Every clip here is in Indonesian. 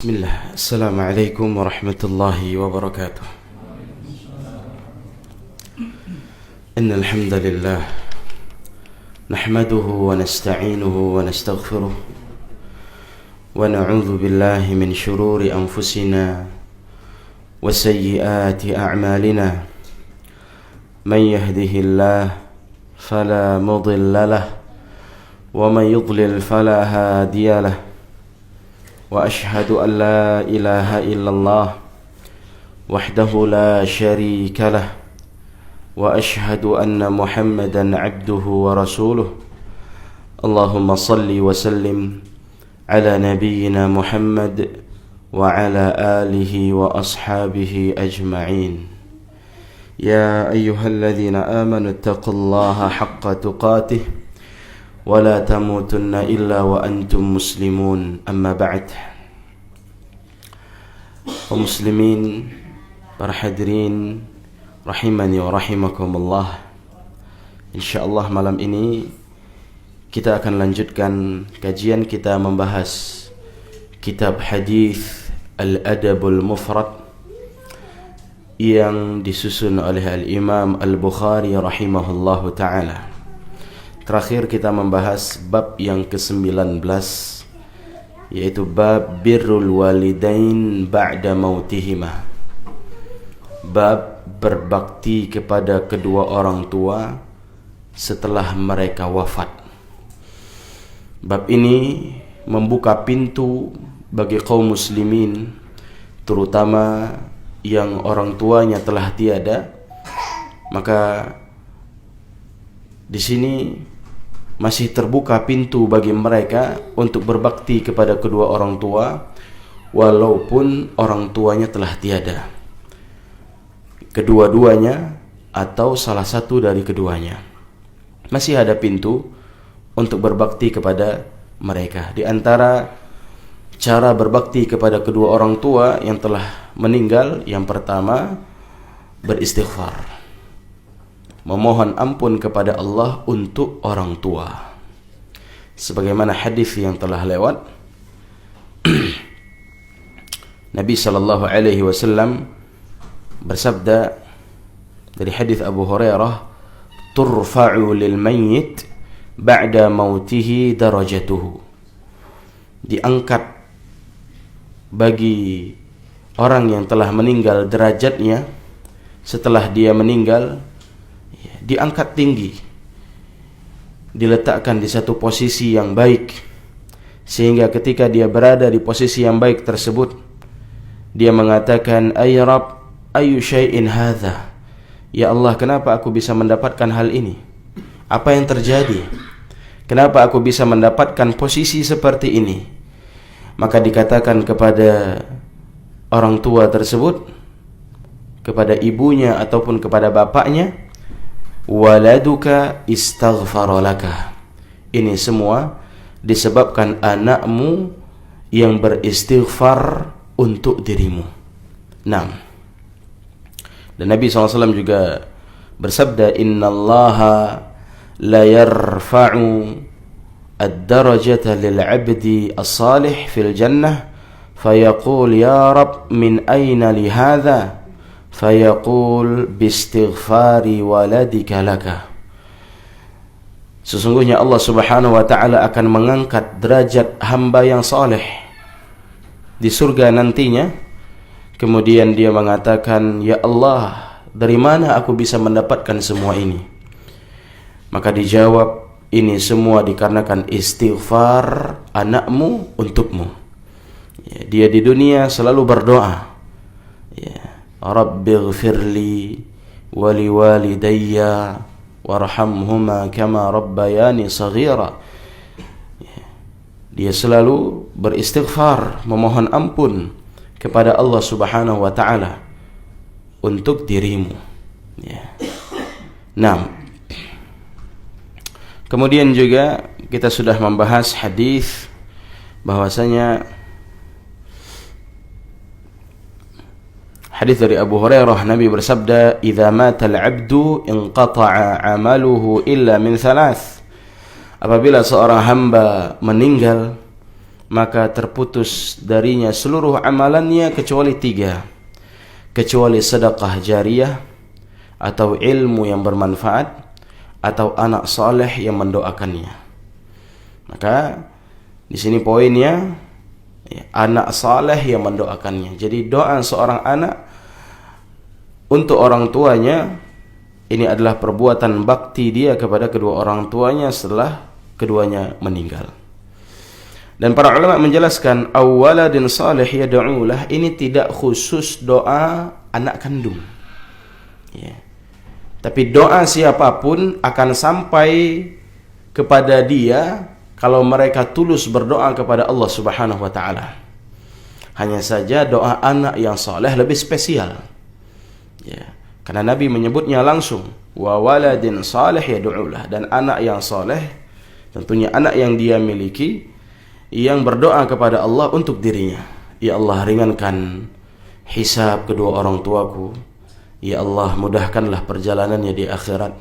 Bismillah, Assalamualaikum warahmatullahi wabarakatuh. Innal hamdalillah nahmaduhu wa nasta'inuhu wa nastaghfiruh wa na'udzu billahi min shururi anfusina wa sayyiati a'malina. Man yahdihillah fala mudilla lahu wa man yudlil fala hadiya lahu. وأشهد أن لا إله إلا الله وحده لا شريك له وأشهد أن محمدا عبده ورسوله. اللهم صل وسلم على نبينا محمد وعلى آله وأصحابه أجمعين. يا أيها الذين آمنوا اتقوا الله حق تقاته ولا تموتن إلا وأنتم مسلمون. أما بعد. Kaum muslimin, para hadirin rahimani wa rahimakumullah. Insyaallah malam ini kita akan lanjutkan kajian kita membahas kitab hadis Al-Adabul Mufrad yang disusun oleh Al-Imam Al-Bukhari rahimahullahu ta'ala. Terakhir kita membahas bab yang ke-19, yaitu bab birrul walidain ba'da mautihima. Bab berbakti kepada kedua orang tua setelah mereka wafat. Bab ini membuka pintu bagi kaum muslimin, terutama yang orang tuanya telah tiada. Maka di sini masih terbuka pintu bagi mereka untuk berbakti kepada kedua orang tua walaupun orang tuanya telah tiada, kedua-duanya atau salah satu dari keduanya. Masih ada pintu untuk berbakti kepada mereka. Di antara cara berbakti kepada kedua orang tua yang telah meninggal, yang pertama beristighfar, memohon ampun kepada Allah untuk orang tua. Sebagaimana hadis yang telah lewat, Nabi sallallahu alaihi wasallam bersabda dari hadis Abu Hurairah, turfa'u lil mayyit ba'da mautihi darajatuhu. Diangkat bagi orang yang telah meninggal derajatnya setelah dia meninggal, diangkat tinggi, diletakkan di satu posisi yang baik, sehingga ketika dia berada di posisi yang baik tersebut, dia mengatakan, ay Rabb, ayu syai'in hadha, ya Allah, kenapa aku bisa mendapatkan hal ini? Apa yang terjadi? Kenapa aku bisa mendapatkan posisi seperti ini? Maka dikatakan kepada orang tua tersebut, kepada ibunya ataupun kepada bapaknya, waladuka istaghfara laka. Ini semua disebabkan anakmu yang beristighfar untuk dirimu. Naam. Dan Nabi SAW juga bersabda, innallaha la yarfa'u ad-darajata lil'abdi as-salih fil jannah fayaqul ya Rab min ayna li hadha fayaqul bistighfari waladika laka. Sesungguhnya Allah Subhanahu wa ta'ala akan mengangkat derajat hamba yang saleh di surga nantinya. Kemudian dia mengatakan, ya Allah, dari mana aku bisa mendapatkan semua ini? Maka dijawab, ini semua dikarenakan istighfar anakmu untukmu. Dia di dunia selalu berdoa, Rabbighfirli wali walidayya warhamhuma kama rabbayani saghira. Dia selalu beristighfar, memohon ampun kepada Allah Subhanahu wa ta'ala untuk dirimu. Nah, kemudian juga kita sudah membahas hadis bahwasanya hadis dari Abu Hurairah, Nabi bersabda, "Idza mata al-'abdu inqata'a 'amaluhu illa min thalath." Apabila seorang hamba meninggal, maka terputus darinya seluruh amalannya kecuali 3, kecuali sedekah jariyah atau ilmu yang bermanfaat atau anak saleh yang mendoakannya. Maka di sini poinnya, anak saleh yang mendoakannya. Jadi doa seorang anak untuk orang tuanya ini adalah perbuatan bakti dia kepada kedua orang tuanya setelah keduanya meninggal. Dan para ulama menjelaskan awwaladin salih yad'ulah, ini tidak khusus doa anak kandung. Ya. Tapi doa siapapun akan sampai kepada dia kalau mereka tulus berdoa kepada Allah Subhanahu wa taala. Hanya saja doa anak yang saleh lebih spesial. Ya, karena Nabi menyebutnya langsung, wa waladin salih yad'ulah, dan anak yang saleh tentunya anak yang dia miliki yang berdoa kepada Allah untuk dirinya. Ya Allah, ringankan hisab kedua orang tuaku. Ya Allah, mudahkanlah perjalanannya di akhirat.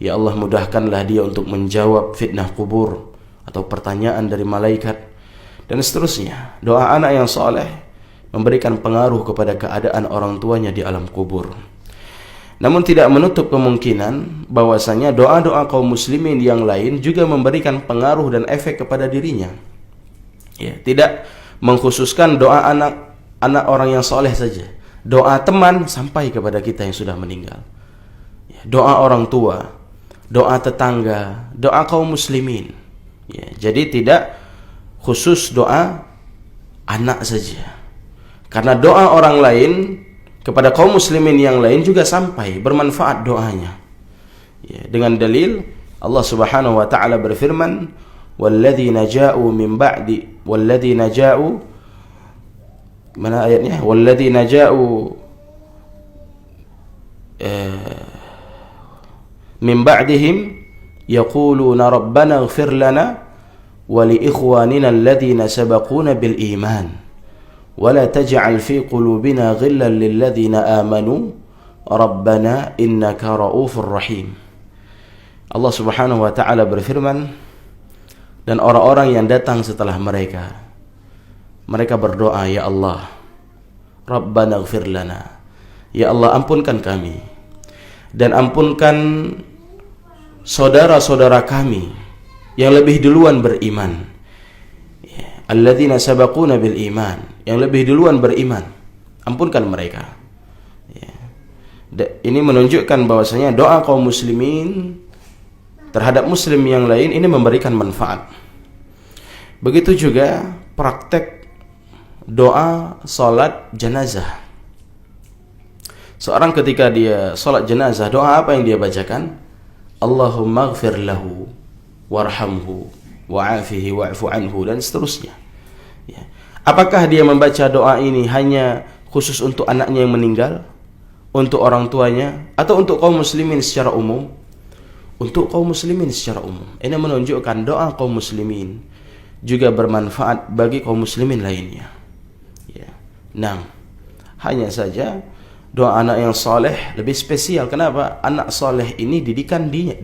Ya Allah, mudahkanlah dia untuk menjawab fitnah kubur atau pertanyaan dari malaikat, dan seterusnya. Doa anak yang saleh memberikan pengaruh kepada keadaan orang tuanya di alam kubur. Namun tidak menutup kemungkinan bahwasanya doa-doa kaum muslimin yang lain juga memberikan pengaruh dan efek kepada dirinya. Ya, tidak mengkhususkan doa anak orang yang saleh saja. Doa teman sampai kepada kita yang sudah meninggal. Ya, doa orang tua, doa tetangga, doa kaum muslimin. Ya, jadi tidak khusus doa anak saja. Karena doa orang lain kepada kaum muslimin yang lain juga sampai bermanfaat doanya. Ya, dengan dalil Allah Subhanahu wa taala berfirman, "Walladzina ja'u min ba'di walladzina ja'u", mana ayatnya? "Walladzina ja'u min ba'dihim yaquluna rabbana ighfir lana wa li ikhwanina alladhina sabaquna bil iman wa la taj'al fi qulubina ghillan lil ladzina amanu rabbana innaka ra'ufur rahim." Allah Subhanahu wa taala berfirman, dan orang-orang yang datang setelah mereka berdoa, ya Allah, Rabbana ighfir lana, ya Allah ampunkan kami dan ampunkan saudara-saudara kami yang lebih duluan beriman, alladzina sabaquna bil iman, yang lebih duluan beriman, ampunkan mereka. Ini menunjukkan bahwasanya doa kaum muslimin terhadap muslim yang lain ini memberikan manfaat. Begitu juga praktek doa salat jenazah. Seorang ketika dia salat jenazah, doa apa yang dia bacakan? Allahumma ighfir lahu warhamhu wa'afihi wa'fu anhu, dan seterusnya. Ya. Apakah dia membaca doa ini hanya khusus untuk anaknya yang meninggal, untuk orang tuanya, atau untuk kaum muslimin secara umum? Untuk kaum muslimin secara umum. Ini menunjukkan doa kaum muslimin juga bermanfaat bagi kaum muslimin lainnya. Ya. Nah, hanya saja doa anak yang saleh lebih spesial. Kenapa? Anak saleh ini didikan dia.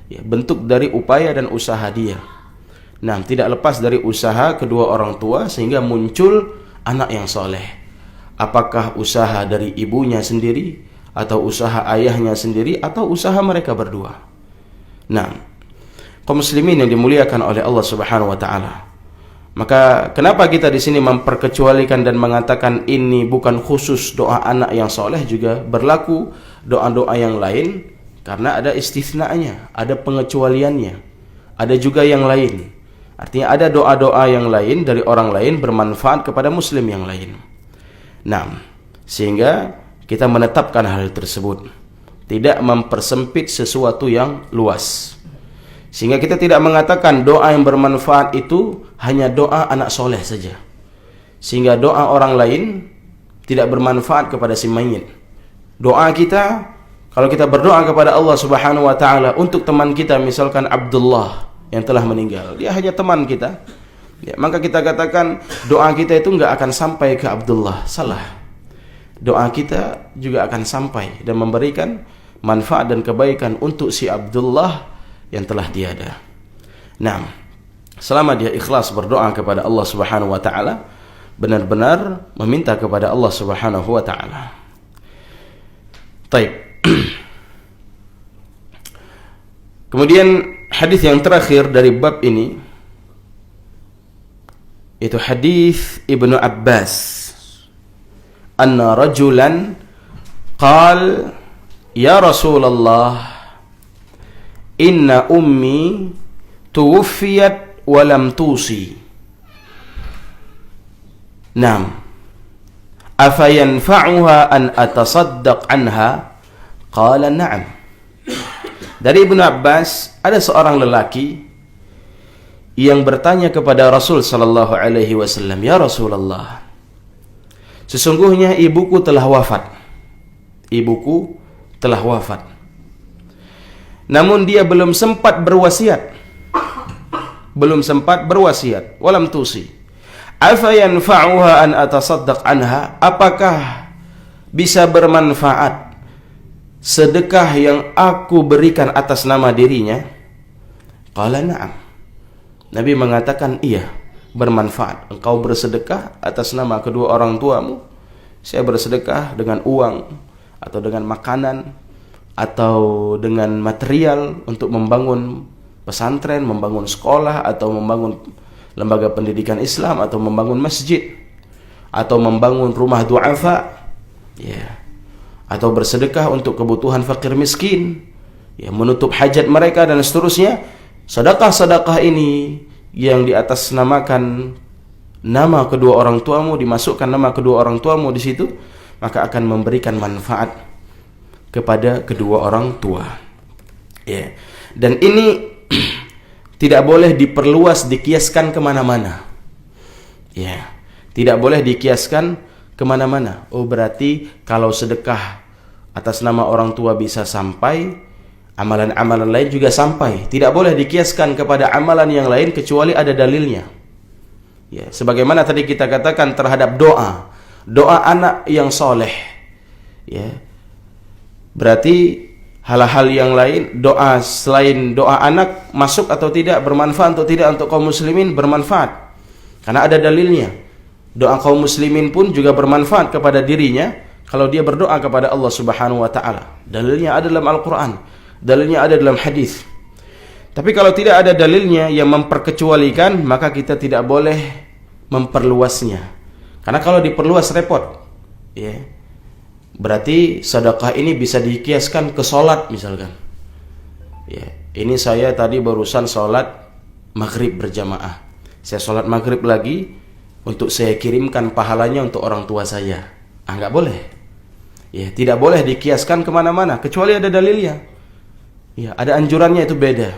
Ya, bentuk dari upaya dan usaha dia. Nah, tidak lepas dari usaha kedua orang tua sehingga muncul anak yang saleh. Apakah usaha dari ibunya sendiri, atau usaha ayahnya sendiri, atau usaha mereka berdua? Nah, kaum muslimin yang dimuliakan oleh Allah Subhanahu wa taala. Maka kenapa kita di sini memperkecualikan dan mengatakan ini bukan khusus doa anak yang soleh, juga berlaku doa-doa yang lain? Karena ada istisnanya, ada pengecualiannya, ada juga yang lain. Artinya ada doa-doa yang lain dari orang lain bermanfaat kepada muslim yang lain. Nah, sehingga kita menetapkan hal tersebut, tidak mempersempit sesuatu yang luas. Sehingga kita tidak mengatakan doa yang bermanfaat itu hanya doa anak soleh saja, sehingga doa orang lain tidak bermanfaat kepada si mayit. Doa kita, kalau kita berdoa kepada Allah Subhanahu wa taala untuk teman kita, misalkan Abdullah yang telah meninggal, dia hanya teman kita, ya, maka kita katakan doa kita itu enggak akan sampai ke Abdullah. Salah. Doa kita juga akan sampai dan memberikan manfaat dan kebaikan untuk si Abdullah yang telah tiada. Nah, selama dia ikhlas berdoa kepada Allah Subhanahu wa taala, benar-benar meminta kepada Allah Subhanahu wa taala. Baik. Kemudian hadis yang terakhir dari bab ini itu hadis Ibnu Abbas, anna rajulan qal ya Rasulullah inna ummi tuwfiyat wa lam tusi. Naam. Afayanfa'uha an atasaddaq anha? Qala na'am. Dari Ibnu Abbas, ada seorang lelaki yang bertanya kepada Rasul sallallahu alaihi wasallam, "Ya Rasulullah, sesungguhnya ibuku telah wafat. Ibuku telah wafat. Namun dia belum sempat berwasiat. Belum sempat berwasiat. Walam tusi. Afa yanfa'uha an atasaddaq anha? Apakah bisa bermanfaat sedekah yang aku berikan atas nama dirinya?" Qala na'am. Nabi mengatakan, iya, bermanfaat. Engkau bersedekah atas nama kedua orang tuamu. Saya bersedekah dengan uang atau dengan makanan atau dengan material untuk membangun pesantren, membangun sekolah, atau membangun lembaga pendidikan Islam, atau membangun masjid, atau membangun rumah du'afa, ya, atau bersedekah untuk kebutuhan fakir miskin, ya, menutup hajat mereka dan seterusnya. Sedekah-sedekah ini yang di atas namakan nama kedua orang tuamu, dimasukkan nama kedua orang tuamu di situ, maka akan memberikan manfaat kepada kedua orang tua. Ya. Dan ini tidak boleh diperluas, dikiaskan kemana-mana. Ya. Tidak boleh dikiaskan kemana-mana. Oh, berarti kalau sedekah atas nama orang tua bisa sampai, amalan-amalan lain juga sampai. Tidak boleh dikiaskan kepada amalan yang lain kecuali ada dalilnya. Ya, sebagaimana tadi kita katakan terhadap doa, doa anak yang soleh. Ya, berarti hal-hal yang lain, doa selain doa anak masuk atau tidak, bermanfaat atau tidak untuk kaum muslimin, bermanfaat. Karena ada dalilnya. Doa kaum muslimin pun juga bermanfaat kepada dirinya kalau dia berdoa kepada Allah Subhanahu wa taala. Dalilnya ada dalam Al-Qur'an. Dalilnya ada dalam hadis. Tapi kalau tidak ada dalilnya yang memperkecualikan, maka kita tidak boleh memperluasnya. Karena kalau diperluas repot. Ya. Berarti sedekah ini bisa dikiaskan ke sholat misalkan. Ya. Ini saya tadi barusan sholat maghrib berjamaah. Saya sholat maghrib lagi untuk saya kirimkan pahalanya untuk orang tua saya. Nggak boleh. Ya, tidak boleh dikiaskan kemana-mana kecuali ada dalilnya. Ya, ada anjurannya, itu beda.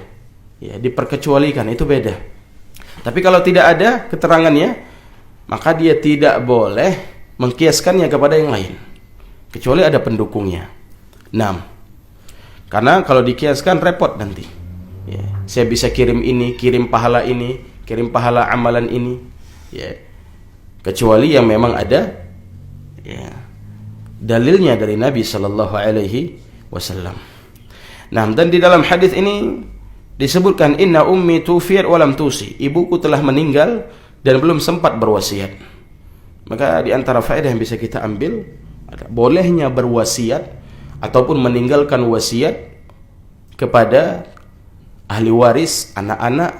Ya, diperkecualikan itu beda. Tapi kalau tidak ada keterangannya, maka dia tidak boleh mengkiaskannya kepada yang lain kecuali ada pendukungnya. 6. Karena kalau dikiaskan repot nanti. Ya, saya bisa kirim ini, kirim pahala ini, kirim pahala amalan ini. Ya. Kecuali yang memang ada ya, dalilnya dari Nabi sallallahu alaihi wasallam. Nah, dan di dalam hadis ini disebutkan inna ummi tufiyat wa lam tusi. Ibuku telah meninggal dan belum sempat berwasiat. Maka di antara faedah yang bisa kita ambil ada bolehnya berwasiat ataupun meninggalkan wasiat kepada ahli waris, anak-anak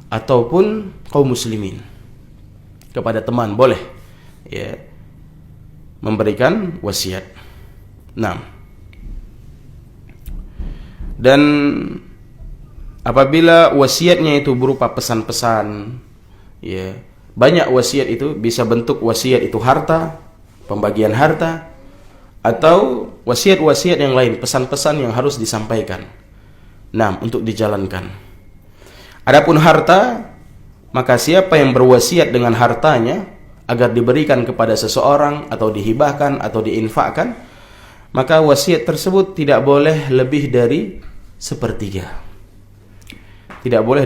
ataupun kaum muslimin. Kepada teman boleh ya memberikan wasiat. Nah, dan apabila wasiatnya itu berupa pesan-pesan, ya, banyak wasiat itu bisa bentuk wasiat itu harta, pembagian harta, atau wasiat-wasiat yang lain, pesan-pesan yang harus disampaikan. Nah, untuk dijalankan. Adapun harta, maka siapa yang berwasiat dengan hartanya agar diberikan kepada seseorang atau dihibahkan atau diinfakkan, maka wasiat tersebut tidak boleh lebih dari sepertiga. Tidak boleh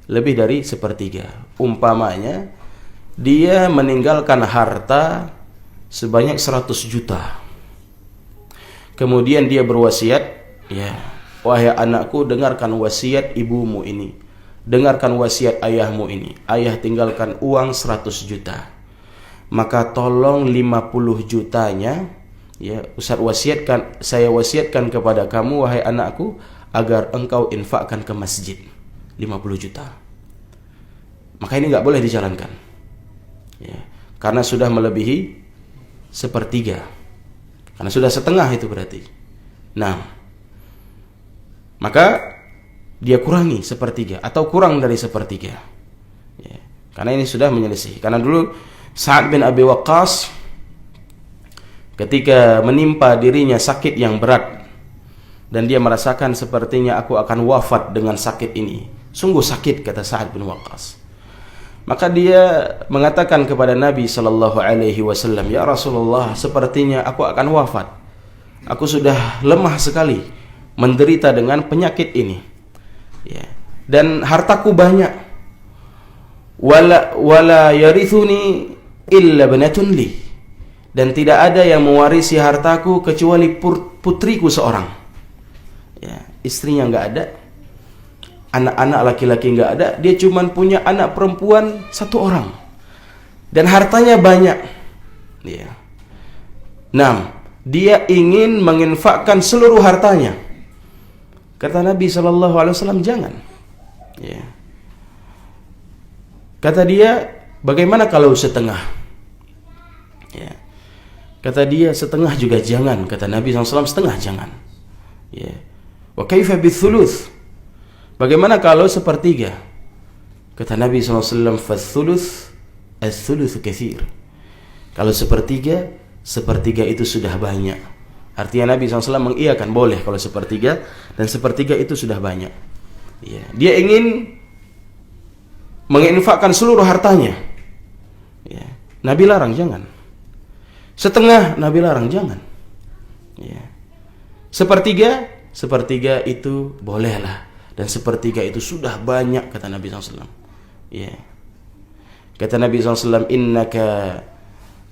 lebih dari sepertiga. Umpamanya dia meninggalkan harta sebanyak 100 juta. Kemudian dia berwasiat, ya, wahai anakku, dengarkan wasiat ibumu ini. dengarkan wasiat ayahmu ini. Ayah tinggalkan uang 100 juta. Maka tolong 50 jutanya, ya, saya wasiatkan kepada kamu wahai anakku, agar engkau infakkan ke masjid 50 juta. Maka ini nggak boleh dijalankan, ya, karena sudah melebihi sepertiga, karena sudah setengah itu berarti. Nah, maka dia kurangi sepertiga atau kurang dari sepertiga, ya, karena ini sudah menyelisih. Karena dulu Sa'ad bin Abi Waqqas ketika menimpa dirinya sakit yang berat dan dia merasakan sepertinya aku akan wafat dengan sakit ini, sungguh sakit, kata Sa'ad bin Waqqas. Maka dia mengatakan kepada Nabi sallallahu alaihi wasallam, "Ya Rasulullah, sepertinya aku akan wafat. Aku sudah lemah sekali, menderita dengan penyakit ini. Ya. Dan hartaku banyak. Wala yarithuni illa banatun li." Dan tidak ada yang mewarisi hartaku kecuali putriku seorang. Ya, istrinya enggak ada. Anak-anak laki-laki nggak ada, dia cuma punya anak perempuan 1 orang, dan hartanya banyak. Ya. Nah, dia ingin menginfakkan seluruh hartanya. Kata Nabi Shallallahu Alaihi Wasallam, jangan. Ya. Kata dia, bagaimana kalau setengah? Ya. Kata dia, setengah juga jangan. Kata Nabi SAW, setengah jangan. Ya. Wa kaifa bitsuluts? Bagaimana kalau sepertiga? Kata Nabi SAW, "Fathuluts ats-thulutsu katsir." Kalau sepertiga, sepertiga itu sudah banyak. Artinya Nabi SAW mengiyakan boleh kalau sepertiga, dan sepertiga itu sudah banyak. Ya. Dia ingin menginfakkan seluruh hartanya. Ya. Nabi larang, jangan. Setengah, Nabi larang, jangan. Ya. Sepertiga itu bolehlah. Dan sepertiga itu sudah banyak, kata Nabi SAW. Ya. Kata Nabi SAW, "Innaka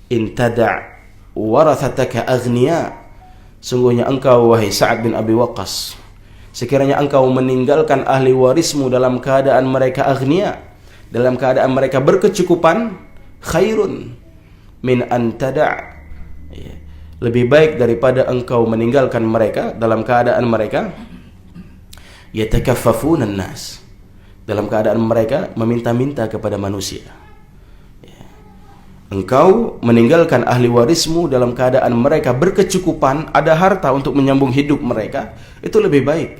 intada' warathataka aghniya." Sungguhnya engkau, wahai Sa'ad bin Abi Waqqas, sekiranya engkau meninggalkan ahli warismu dalam keadaan mereka aghniya, dalam keadaan mereka berkecukupan, khairun min antada'. Ya. Lebih baik daripada engkau meninggalkan mereka dalam keadaan mereka yatakaffafuna an-nas, dalam keadaan mereka meminta-minta kepada manusia. Ya. Engkau meninggalkan ahli warismu dalam keadaan mereka berkecukupan, ada harta untuk menyambung hidup mereka, itu lebih baik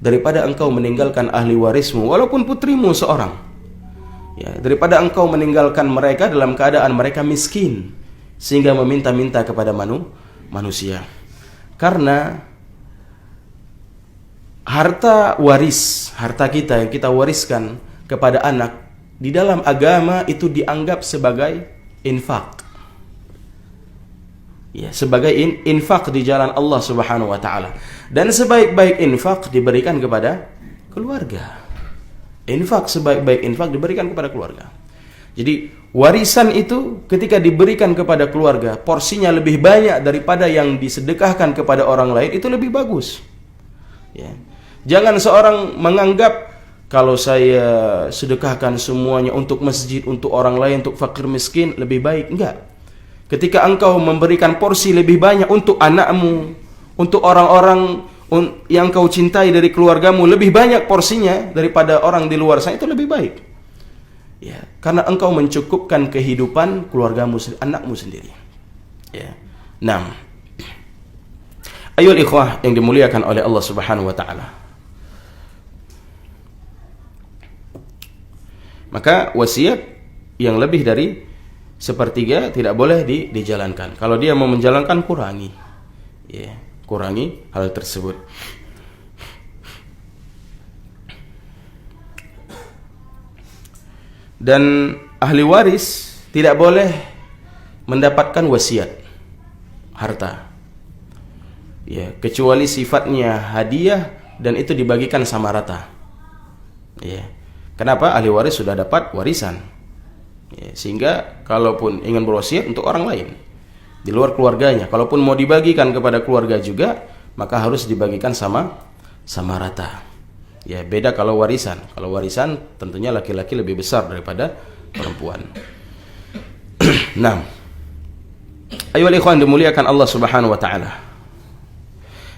daripada engkau meninggalkan ahli warismu walaupun putrimu seorang. Ya, daripada engkau meninggalkan mereka dalam keadaan mereka miskin sehingga meminta-minta kepada manusia. Karena harta waris, harta kita yang kita wariskan kepada anak, di dalam agama itu dianggap sebagai infak. Ya, sebagai infak di jalan Allah Subhanahu wa taala. Dan sebaik-baik infak diberikan kepada keluarga. Infak, sebaik-baik infak diberikan kepada keluarga. Jadi warisan itu ketika diberikan kepada keluarga, porsinya lebih banyak daripada yang disedekahkan kepada orang lain, itu lebih bagus. Ya. Jangan seorang menganggap kalau saya sedekahkan semuanya untuk masjid, untuk orang lain, untuk fakir miskin, lebih baik. Enggak. Ketika engkau memberikan porsi lebih banyak untuk anakmu, untuk orang-orang yang kau cintai dari keluargamu, lebih banyak porsinya daripada orang di luar sana, itu lebih baik. Ya, karena engkau mencukupkan kehidupan keluargamu, anakmu sendiri. Ya. Nah, ayolah ikhwah yang dimuliakan oleh Allah Subhanahu wa taala. Maka wasiat yang lebih dari sepertiga tidak boleh dijalankan. Kalau dia mau menjalankan, kurangi. Ya, kurangi hal tersebut. Dan ahli waris tidak boleh mendapatkan wasiat harta. Ya, kecuali sifatnya hadiah dan itu dibagikan sama rata. Ya. Kenapa? Ahli waris sudah dapat warisan. Ya, sehingga kalaupun ingin berwasiat untuk orang lain di luar keluarganya, kalaupun mau dibagikan kepada keluarga juga, maka harus dibagikan sama rata. Ya, beda kalau warisan. Kalau warisan tentunya laki-laki lebih besar daripada perempuan. Nah, ayolah ikhwan dimuliakan Allah Subhanahu wa taala.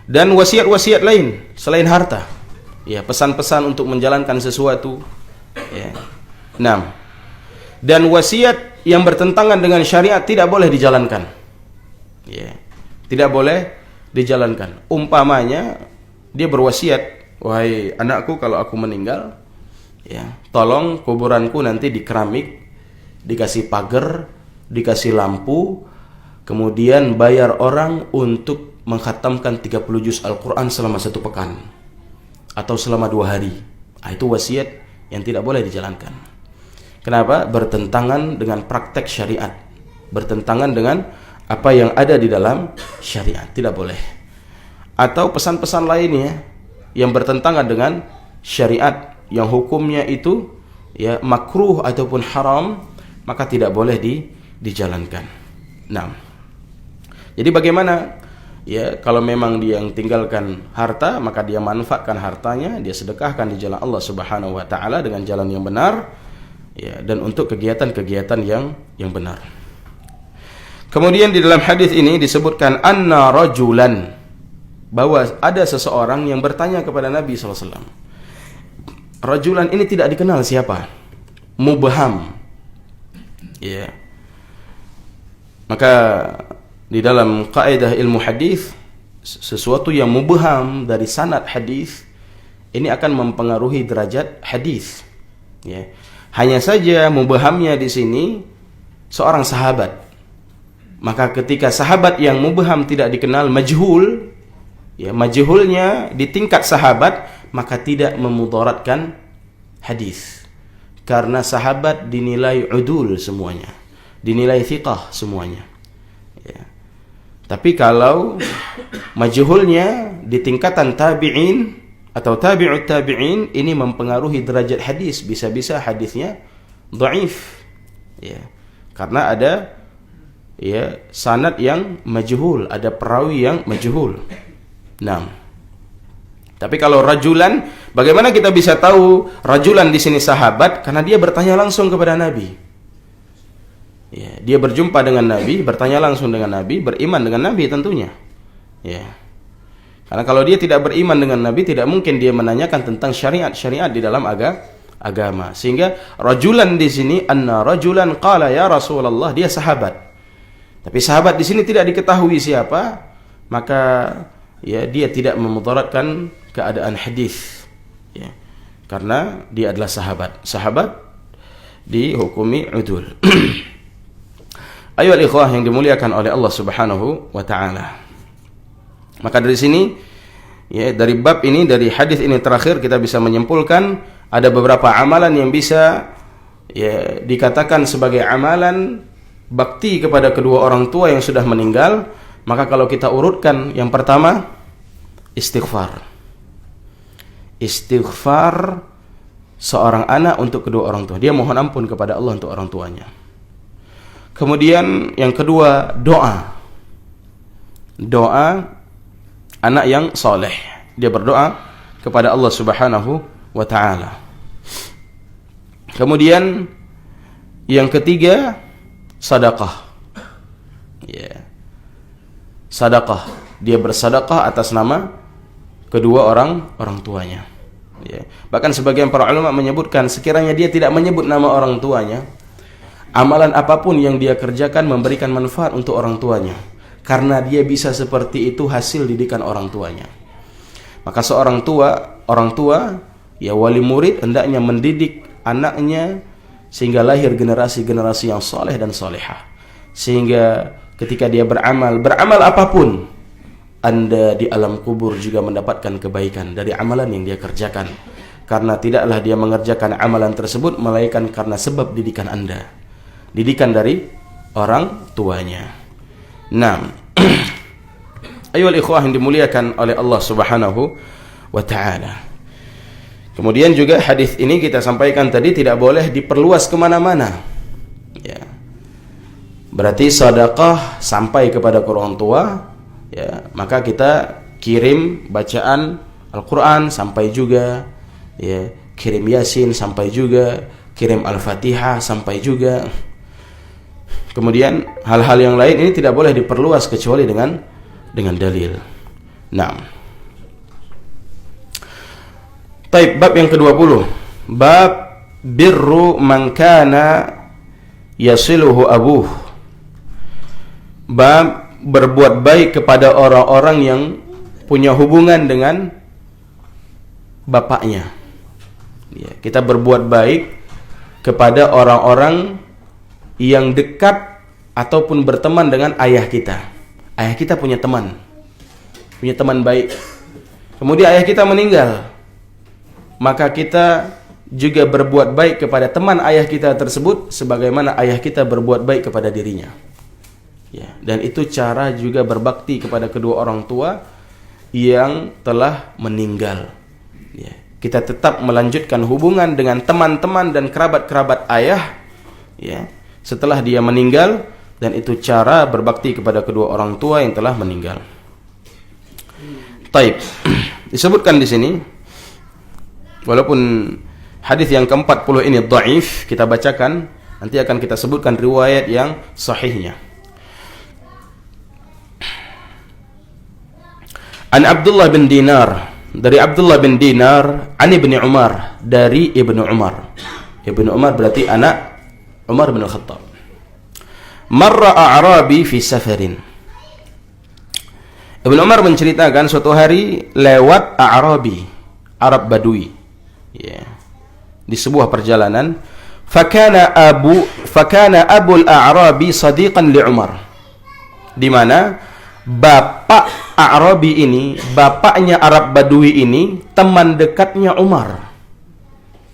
Dan wasiat-wasiat lain selain harta. Ya, pesan-pesan untuk menjalankan sesuatu. Ya. Nah, dan wasiat yang bertentangan dengan syariat tidak boleh dijalankan. Ya. Tidak boleh dijalankan. Umpamanya dia berwasiat, wahai anakku, kalau aku meninggal, ya, tolong kuburanku nanti di keramik, dikasih pagar, dikasih lampu, kemudian bayar orang untuk mengkhatamkan 30 juz Al-Quran selama 1 pekan atau selama 2 hari. Itu wasiat yang tidak boleh dijalankan. Kenapa? Bertentangan dengan praktek syariat, bertentangan dengan apa yang ada di dalam syariat. Tidak boleh. Atau pesan-pesan lainnya yang bertentangan dengan syariat, yang hukumnya itu ya makruh ataupun haram, maka tidak boleh dijalankan. Nah, jadi bagaimana? Ya, kalau memang dia yang tinggalkan harta, maka dia manfaatkan hartanya, dia sedekahkan di jalan Allah Subhanahu wa taala dengan jalan yang benar, ya, dan untuk kegiatan-kegiatan yang benar. Kemudian di dalam hadis ini disebutkan anna rajulan, bahwa ada seseorang yang bertanya kepada Nabi sallallahu alaihi wasallam. Rajulan ini tidak dikenal siapa, mubham. Ya. Maka di dalam kaidah ilmu hadis, sesuatu yang mubham dari sanad hadis ini akan mempengaruhi derajat hadis. Ya. Hanya saja mubhamnya di sini seorang sahabat. Maka ketika sahabat yang mubham tidak dikenal, majhul, ya, majhulnya di tingkat sahabat, maka tidak memudaratkan hadis. Karena sahabat dinilai udul semuanya, dinilai thiqah semuanya. Ya. Tapi kalau majhulnya di tingkatan tabi'in atau tabi'ut tabi'in, ini mempengaruhi derajat hadis. Bisa-bisa hadisnya dhaif. Ya. Karena ada ya sanad yang majhul, ada perawi yang majhul. Nah, tapi kalau rajulan, bagaimana kita bisa tahu rajulan di sini sahabat? Karena dia bertanya langsung kepada Nabi. Ya, dia berjumpa dengan Nabi, bertanya langsung dengan Nabi, beriman dengan Nabi tentunya. Ya. Karena kalau dia tidak beriman dengan Nabi, tidak mungkin dia menanyakan tentang syariat-syariat di dalam agama. Sehingga rajulan di sini, anna rajulan qala ya Rasulullah, dia sahabat. Tapi sahabat di sini tidak diketahui siapa, maka ya dia tidak memudaratkan keadaan hadis. Ya. Karena dia adalah sahabat. Sahabat dihukumi udul. Ayo ikhwah yang dimuliakan oleh Allah Subhanahu wa taala. Maka dari sini ya, dari bab ini, dari hadis ini terakhir, kita bisa menyimpulkan ada beberapa amalan yang bisa ya dikatakan sebagai amalan bakti kepada kedua orang tua yang sudah meninggal. Maka kalau kita urutkan, yang pertama istighfar. Istighfar seorang anak untuk kedua orang tua. Dia mohon ampun kepada Allah untuk orang tuanya. Kemudian yang kedua, doa. Doa anak yang soleh. Dia berdoa kepada Allah Subhanahu wa ta'ala. Kemudian yang ketiga, sedekah. Ya. Sedekah. Dia bersedekah atas nama kedua orang tuanya. Ya. Bahkan sebagian para ulama menyebutkan, sekiranya dia tidak menyebut nama orang tuanya, amalan apapun yang dia kerjakan memberikan manfaat untuk orang tuanya, karena dia bisa seperti itu hasil didikan orang tuanya. Maka seorang orang tua ya wali murid hendaknya mendidik anaknya sehingga lahir generasi-generasi yang soleh dan solehah, sehingga ketika dia beramal apapun, Anda di alam kubur juga mendapatkan kebaikan dari amalan yang dia kerjakan, karena tidaklah dia mengerjakan amalan tersebut melainkan karena sebab didikan Anda, didikan dari orang tuanya. Nah, ayolah ikhwah yang dimuliakan oleh Allah Subhanahu wa ta'ala. Kemudian juga hadis ini kita sampaikan tadi tidak boleh diperluas kemana-mana. Ya. Berarti sedekah sampai kepada orang tua, ya, maka kita kirim bacaan Al-Quran sampai juga, ya, kirim Yasin sampai juga, kirim Al-Fatihah sampai juga. Kemudian hal-hal yang lain ini tidak boleh diperluas kecuali dengan dalil. Nah, taib, bab yang ke-20, bab birru man kana yasiluhu abuh. Bab berbuat baik kepada orang-orang yang punya hubungan dengan bapaknya. Ya, kita berbuat baik kepada orang-orang yang dekat ataupun berteman dengan ayah kita. Ayah kita punya teman baik. Kemudian ayah kita meninggal, maka kita juga berbuat baik kepada teman ayah kita tersebut sebagaimana ayah kita berbuat baik kepada dirinya. Ya, dan itu cara juga berbakti kepada kedua orang tua yang telah meninggal. Ya, kita tetap melanjutkan hubungan dengan teman-teman dan kerabat-kerabat ayah, ya, setelah dia meninggal, dan itu cara berbakti kepada kedua orang tua yang telah meninggal. Taib. Disebutkan di sini, walaupun hadis yang ke-40 ini dhaif, kita bacakan, nanti akan kita sebutkan riwayat yang sahihnya. An Abdullah bin Dinar, dari Abdullah bin Dinar, an Ibnu Umar, dari Ibnu Umar. Ibnu Umar berarti anak Umar bin Khattab. Marra a'rabi fi safarin. Ibnu Umar menceritakan suatu hari lewat a'rabi, Arab Badui, ya, di sebuah perjalanan. Fakana abul a'rabi sadiqan li Umar, di mana bapak A'rabi ini, bapaknya Arab Badui ini, teman dekatnya Umar.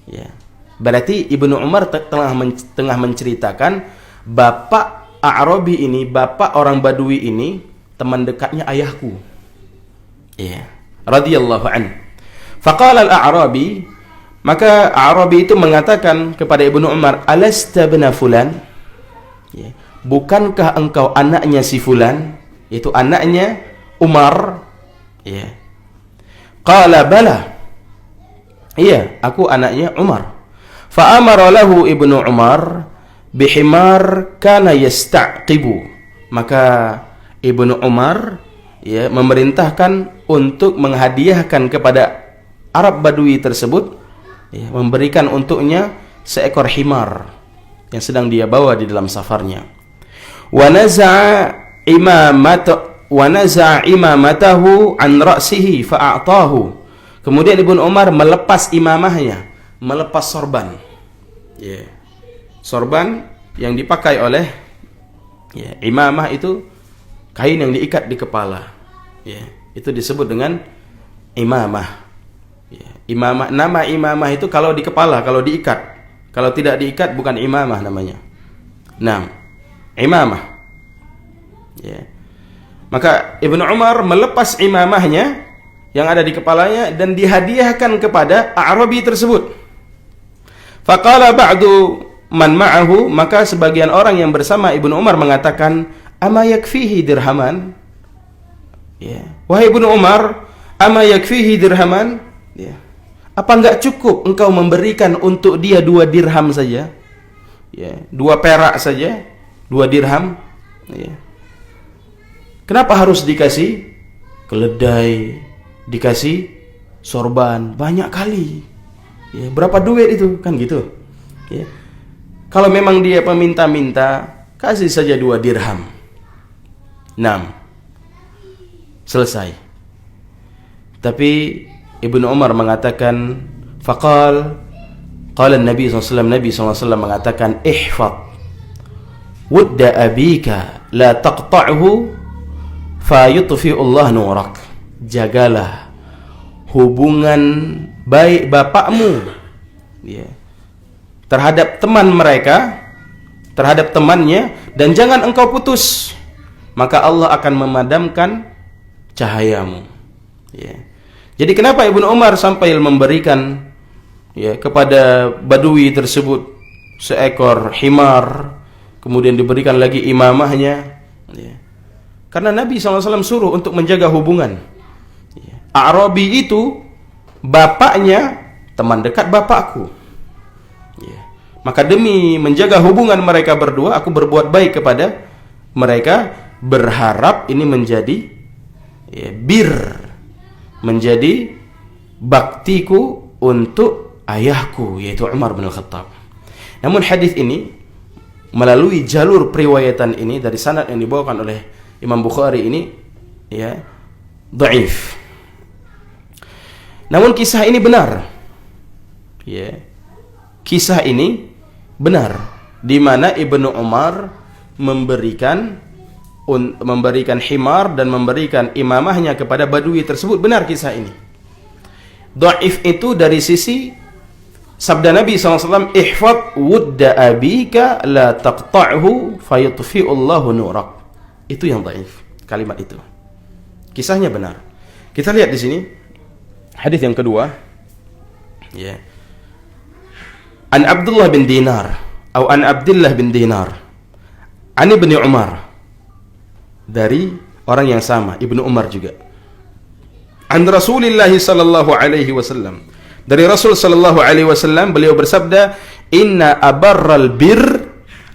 Ya. Berarti Ibnu Umar tengah menceritakan bapak A'rabi ini, bapak orang Badui ini, teman dekatnya ayahku. Ya. Radhiyallahu an. Faqala al-A'rabi, maka A'rabi itu mengatakan kepada Ibnu Umar, alasta bna fulan? Ya. Bukankah engkau anaknya si fulan? Itu anaknya Umar, ya. Qala bala, iya, aku anaknya Umar. Fa amara lahu Ibnu Umar bihimar kana yastaqibu, maka Ibnu Umar, ya, memerintahkan untuk menghadiahkan kepada Arab Badui tersebut, ya, memberikan untuknya seekor himar yang sedang dia bawa di dalam safarnya. Wa naza'a imamatahu an ra'sihi fa'atahu. Kemudian Ibnu Umar melepas imamahnya, melepas sorban. Ya. Sorban yang dipakai oleh, ya, imamah itu kain yang diikat di kepala. Ya, itu disebut dengan imamah. Ya, imamah, nama imamah itu kalau di kepala, kalau diikat. Kalau tidak diikat bukan imamah namanya. Nah, imamah. Ya. Maka Ibnu Umar melepas imamahnya yang ada di kepalanya dan dihadiahkan kepada A'rabi tersebut. Faqala ba'du man ma'ahu, maka sebagian orang yang bersama Ibnu Umar mengatakan, ama yakfihi dirhaman? Ya. Wahai Ibnu Umar, ama yakfihi dirhaman? Ya. Apa enggak cukup engkau memberikan untuk dia 2 dirham saja? Ya, 2 perak saja, 2 dirham. Ya. Kenapa harus dikasih keledai, dikasih sorban banyak kali? Ya, berapa duit itu? Kan gitu. Ya. Kalau memang dia peminta-minta, kasih saja 2 dirham. 6. Selesai. Tapi Ibnu Umar mengatakan, qala Nabi SAW, Nabi SAW mengatakan, ihfad wudda abika la taqta'hu fayutfi'ullah nurak. Jagalah hubungan baik bapakmu, ya, terhadap teman mereka, terhadap temannya, dan jangan engkau putus, maka Allah akan memadamkan cahayamu. Ya. Jadi kenapa Ibnu Umar sampai memberikan, ya, kepada Badui tersebut seekor himar, kemudian diberikan lagi imamahnya, ya. Karena Nabi SAW suruh untuk menjaga hubungan. A'rabi itu bapaknya teman dekat bapakku. Ya. Maka demi menjaga hubungan mereka berdua, aku berbuat baik kepada mereka, berharap ini menjadi menjadi baktiku untuk ayahku, yaitu Umar bin Al-Khattab. Namun hadis ini melalui jalur periwayatan ini dari sanad yang dibawakan oleh Imam Bukhari ini dhaif. Namun kisah ini benar. Kisah ini benar, di mana Ibnu Umar memberikan himar dan memberikan imamahnya kepada badui tersebut. Benar kisah ini. Dhaif itu dari sisi sabda Nabi SAW, ihfad wudda abika la taqta'hu fayutfi'ullahu nurak. Itu yang dhaif, kalimat itu. Kisahnya benar. Kita lihat di sini hadis yang kedua. An Abdullah bin Dinar atau an Abdullah bin Dinar an Ibnu Umar, dari orang yang sama, Ibnu Umar juga. An Rasulillah sallallahu alaihi wasallam, dari Rasul sallallahu alaihi wasallam, beliau bersabda, inna abarral bir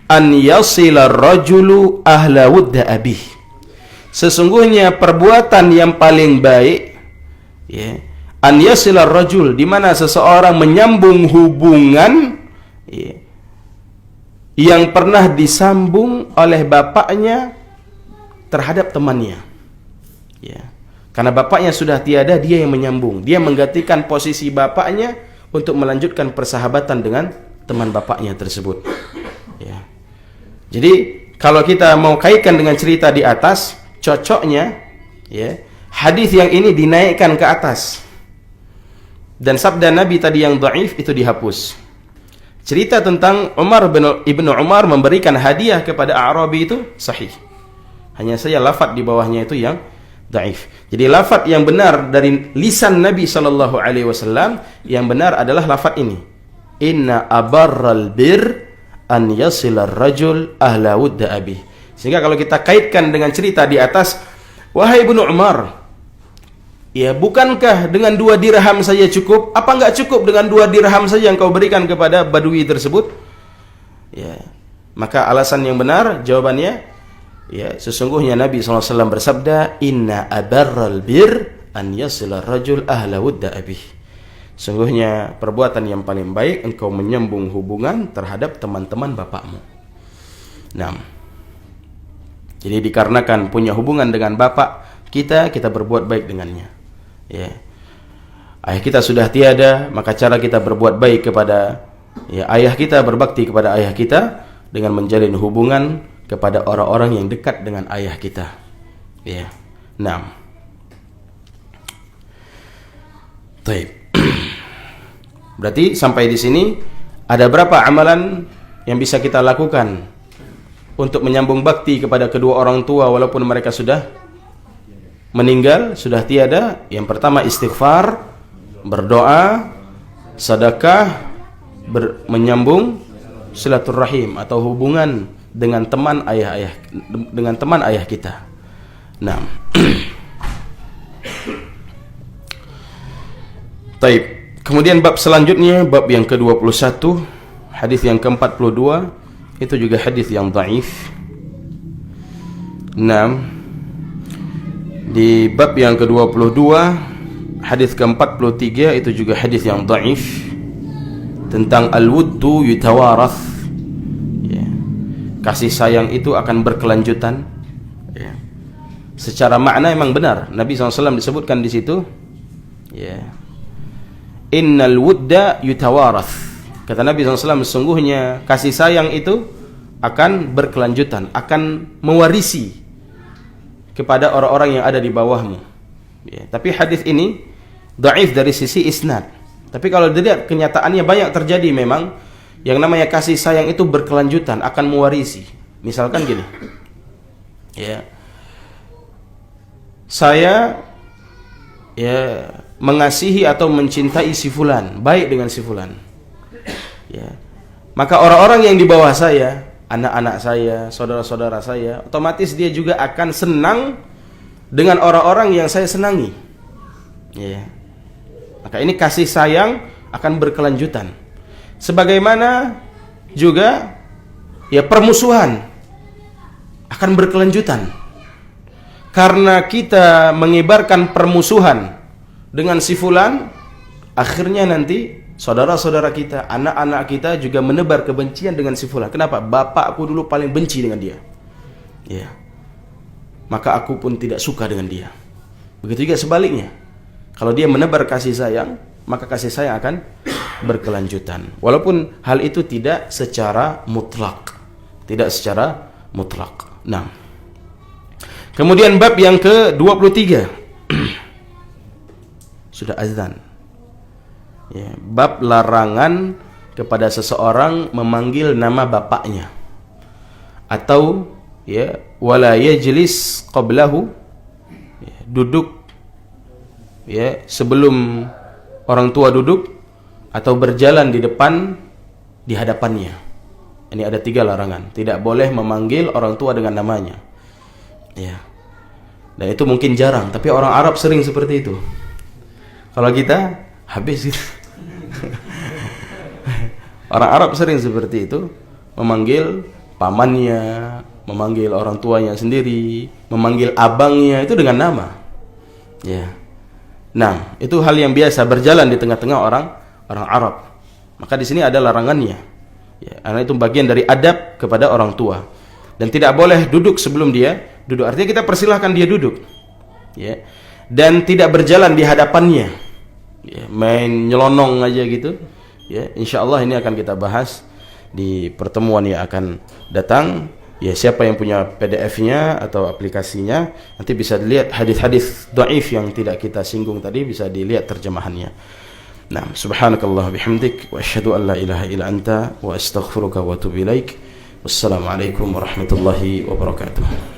an yasila rajulu ahla wudda abih. Sesungguhnya perbuatan yang paling baik, an yasila rajul, di mana seseorang menyambung hubungan yang pernah disambung oleh bapaknya terhadap temannya. Karena bapaknya sudah tiada, dia yang menyambung. Dia menggantikan posisi bapaknya untuk melanjutkan persahabatan dengan teman bapaknya tersebut. Jadi kalau kita mau kaitkan dengan cerita di atas, cocoknya hadis yang ini dinaikkan ke atas. Dan sabda Nabi tadi yang dhaif itu dihapus. Cerita tentang Ibnu Umar memberikan hadiah kepada A'rabi itu sahih. Hanya saja lafaz di bawahnya itu yang dhaif. Jadi lafaz yang benar dari lisan Nabi sallallahu alaihi wasallam yang benar adalah lafaz ini. Inna abarral bir an yasilar rajul ahla wudda abih. Sehingga kalau kita kaitkan dengan cerita di atas, wahai Ibnu Umar, bukankah dengan 2 dirham saja cukup? Apa enggak cukup dengan 2 dirham saja yang kau berikan kepada badui tersebut? Maka alasan yang benar, jawabannya, sesungguhnya Nabi SAW bersabda, inna abarral bir an yasila rajul ahla wudda abih. Sungguhnya perbuatan yang paling baik engkau menyambung hubungan terhadap teman-teman bapakmu. Jadi dikarenakan punya hubungan dengan bapak kita berbuat baik dengannya. Ayah kita sudah tiada, maka cara kita berbuat baik kepada ayah kita, berbakti kepada ayah kita dengan menjalin hubungan kepada orang-orang yang dekat dengan ayah kita. Baik. Berarti sampai di sini ada berapa amalan yang bisa kita lakukan untuk menyambung bakti kepada kedua orang tua walaupun mereka sudah meninggal, sudah tiada? Yang pertama istighfar, berdoa, sedekah, menyambung silaturahim atau hubungan dengan teman ayah kita. Taib. Kemudian bab selanjutnya, bab yang ke-21, hadis yang ke-42, itu juga hadis yang dhaif. Di bab yang ke-22, hadis ke-43, itu juga hadis yang dhaif tentang al-wuddu yutawarath. Kasih sayang itu akan berkelanjutan. Secara makna memang benar. Nabi SAW disebutkan di situ, innal wudda yutawarath. Kata Nabi SAW, sesungguhnya kasih sayang itu akan berkelanjutan, akan mewarisi kepada orang-orang yang ada di bawahmu. Tapi hadis ini dhaif dari sisi isnad. Tapi kalau dilihat kenyataannya banyak terjadi memang yang namanya kasih sayang itu berkelanjutan, akan mewarisi. Misalkan gini, saya mengasihi atau mencintai si fulan, baik dengan si fulan. Maka orang-orang yang di bawah saya, anak-anak saya, saudara-saudara saya, otomatis dia juga akan senang dengan orang-orang yang saya senangi. Maka ini kasih sayang akan berkelanjutan. Sebagaimana juga ya permusuhan akan berkelanjutan. Karena kita mengibarkan permusuhan dengan si fulan, akhirnya nanti saudara-saudara kita, anak-anak kita juga menebar kebencian dengan si fulan. Kenapa? Bapakku dulu paling benci dengan dia. Ya. Maka aku pun tidak suka dengan dia. Begitu juga sebaliknya. Kalau dia menebar kasih sayang, maka kasih sayang akan berkelanjutan. Walaupun hal itu tidak secara mutlak. Tidak secara mutlak. Nah. Kemudian bab yang ke-23. Sudah azan. Ya, bab larangan kepada seseorang memanggil nama bapaknya. Atau ya, wala yajlis qablahu, ya, duduk ya sebelum orang tua duduk, atau berjalan di depan di hadapannya. Ini ada 3 larangan. Tidak boleh memanggil orang tua dengan namanya. Ya. Dan itu mungkin jarang, tapi orang Arab sering seperti itu. Kalau kita habis gitu. Orang Arab sering seperti itu, memanggil pamannya, memanggil orang tuanya sendiri, memanggil abangnya itu dengan nama. Ya. Nah, itu hal yang biasa berjalan di tengah-tengah orang Arab. Maka di sini ada larangannya. Ya, karena itu bagian dari adab kepada orang tua. Dan tidak boleh duduk sebelum dia duduk. Artinya kita persilahkan dia duduk. Ya. Dan tidak berjalan di hadapannya. Ya, main nyelonong aja gitu. Ya, insyaallah ini akan kita bahas di pertemuan yang akan datang. Ya, siapa yang punya PDF-nya atau aplikasinya, nanti bisa dilihat hadis-hadis dhaif yang tidak kita singgung tadi, bisa dilihat terjemahannya. Nah, subhanakallah bihamdik wa asyhadu an la ilaha illa anta wa astaghfiruka wa atubu ilaik. Wassalamualaikum warahmatullahi wabarakatuh.